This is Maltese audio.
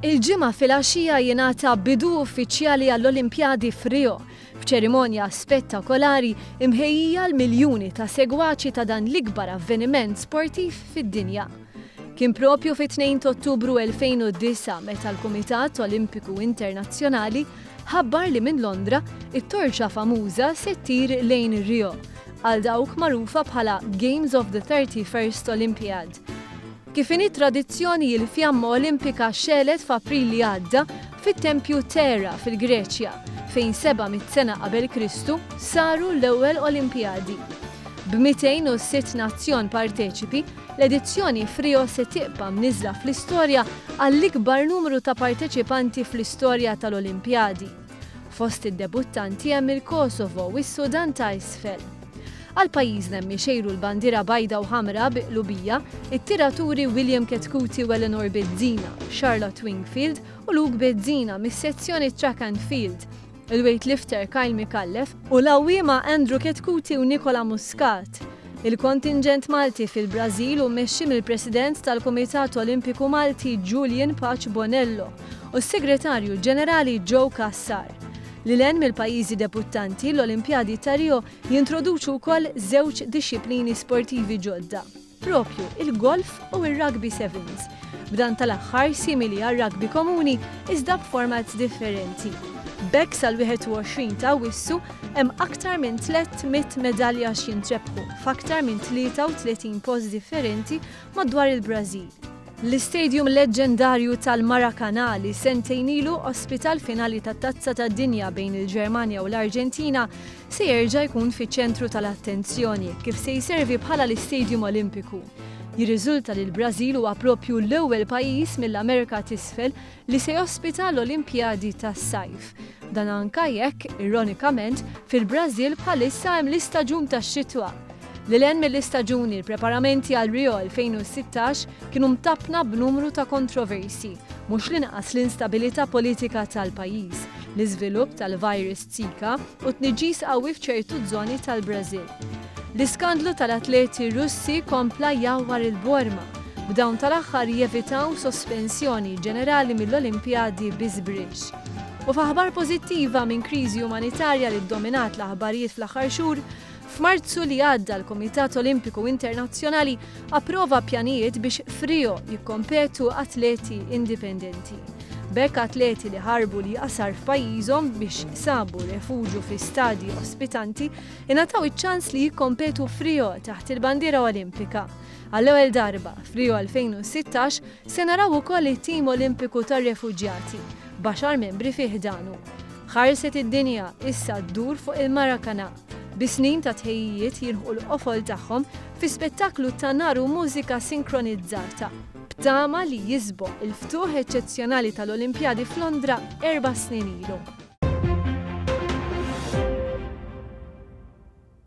Il-ġimgħa filgħaxija jingħata bidu uffiċjali għall-Olimpjadi f'Rio, f'ċerimonja spettakolari imħejjija l-miljuni ta' segwaċi ta' dan l-ikbar avveniment sportiv fid-dinja. Kien propju fit-2 ta' Ottubru 2009 meta l-Kumitat Olimpiku Internazzjonali ħabbar li minn Londra it-torċa famuża se ssir lejn Rio għal dawk magħrufa bħala Games of the 31st Olympiad. Kif inhi tradizzjoni l-fjamma Olimpika xelet f'April li għadda fit-Tempju Terra fil-Greċja fejn 700 sena qabel Kristu saru l-ewwel Olimpjadi. B'206 nazzjon parteċipi, l-edizzjoni f'Rio se tibqa' mniżla fl-istorja għall-ikbar numru ta' parteċipanti fl-istorja tal-Olimpjadi. Fost id-debuttanti hemm il-Kosovo u s-Sudan ta' Isfel. Għal pajjiżna hemm ixejru l-bandiera bajda u ħamra biqlubija it-tiraturi William Ketkuti u Eleanor Bezzina, Charlotte Wingfield u Luke Bezzina mis-sezzjoni Track and Field, il-weightlifter Kyle Micallef u l-għawwiema Andrew Ketkuti u Nicola Muscat. Il-kontingent Malti fil-Brażil u mmexxi mill-President tal-Kumitat Olimpiku Malti Julian Paċ Bonello u s-Segretarju Ġenerali Joe Cassar. Lil-hinn mill-pajjiżi debuttanti l-Olimpjadi ta' Rio jintroduċu wkoll żewġ dixxilpini sportivi ġodda, propju il-golf u ir-rugby sevens, b'dan tal-aħħar simili għar-rugby komuni iżda b'formats differenti. B'hekk sal-21 ta' Awwissu hemm aktar minn 300 medalja x'jintrebħu f'aktar minn 33 post differenti madwar il-Brażil. L-istadium leġġendarju tal-Maracanã li sentejn ilu ospita l-finali tat-Tazza tad-Dinja bejn il-Ġermanja u l-Arġentina se jerġa' jkun fiċ-ċentru tal-attenzjoni kif se jservi bħala l-Istadium Olimpiku. Jirriżulta li l-Brażil huwa proprju l-ewwel pajjiż mill-Amerika t'isfel li se jospita l-Olimpjadi tas-sajf. Dan anke jekk, ironikament, fil-Brażil bħalissa hemm l-istaġun tax-xitwa. Lil-hinn mill-istaġuni l-preparamenti għal Rio 2016 kienu mtabna b'numru ta' kontroversi, mhux l-inqas l-instabilità politika tal-pajjiż, l-iżvilupp tal-virus Zika u tniġġis qawwi f'ċertu żoni tal-Brażil. L-iskandlu tal-atleti Russi kompla jawwar il-borma, b'dawn tal-aħħar jevitaw sospensjoni ġenerali mill-Olimpjadi bi żbrixx. U f'aħbar pożittiva minn kriżi umanitarja li ddominat l-aħbarijiet fl-aħħar xhur, f'Marzu li għadda l-Kumitat Olimpiku Internazzjonali approva pjanijiet biex f'Rio jikkompetu atleti indipendenti. B'hekk atleti li ħarbu li qasar f'pajjiżhom biex sabu refuġju fi stadji ospitanti ingħataw iċ-ċans li jikkompetu f'Rio taħt il-bandiera Olimpika. Għall-ewwel darba f'Rio 2016 se naraw ukoll it-Tim Olimpiku tar-Refuġjati b'10 membri fih danu. Ħarset id-dinja issa ddur fuq il-Maracanã bi-snin ta' tħejjijiet jirħu l-qofol tagħhom fi spettaklu ta' nar u mużika sinkronizzata, b'tama li jisboq il-ftuħ eċċezzjonali tal-Olimpjadi f'Londra 4 snin ilu.